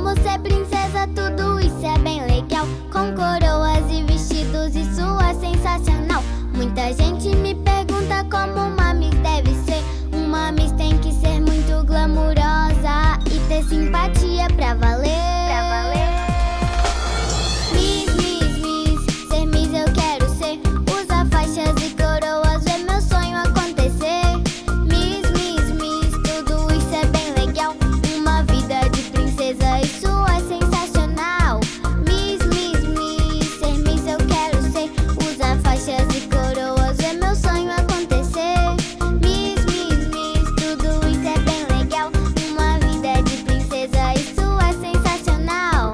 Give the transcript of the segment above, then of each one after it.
amo ser princesa, tudo isso é bem legal. Com coroas e vestidos, isso é sensacional. Muita gente me pergunta como uma Miss deve ser. Uma Miss tem que ser muito glamurosa e ter simpatia pra valer. Miss, Miss, Miss, ser Miss eu quero ser. Usar faixas e coroas, ver meu sonho acontecer. Miss, Miss, Miss, tudo isso é bem legal. Uma vida de princesa, isso é sensacional. Miss, Miss, Miss, ser Miss eu quero ser. Usar faixas e coroas, ver meu sonho acontecer. Miss, Miss, Miss, tudo isso é bem legal. Uma vida de princesa, isso é sensacional.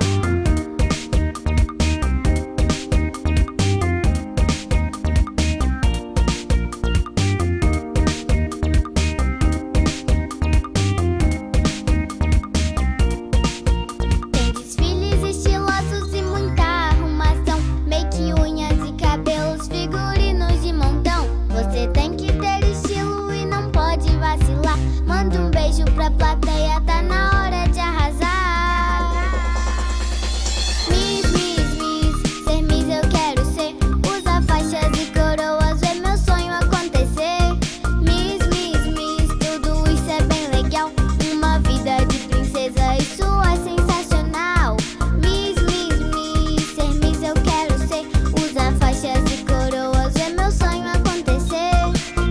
Tem desfiles estilosos e muita arrumação, make, unhas e cabelos, figurinos de montão. Você tem que ter estilo e não pode vacilar. Manda um beijo pra plateia, tá na hora de arrasar. Miss, Miss, Miss, ser Miss eu quero ser. Usar faixas e coroas, ver meu sonho acontecer. Miss, Miss, Miss, tudo isso é bem legal. Uma vida de princesa, isso é sensacional. Miss, Miss, Miss, ser Miss eu quero ser. Usar faixas e coroas, ver meu sonho acontecer.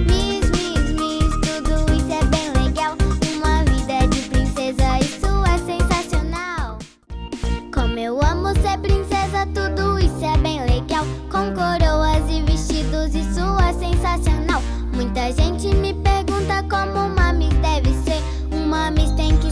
Miss, Miss, Miss, tudo isso é bem legal. Uma vida de princesa, isso é sensacional. Como eu amo ser princesa, tudo isso é bem legal. Com coroas e vestidos, isso é sensacional. Muita gente me pergunta como uma Miss deve ser. Uma Miss tem que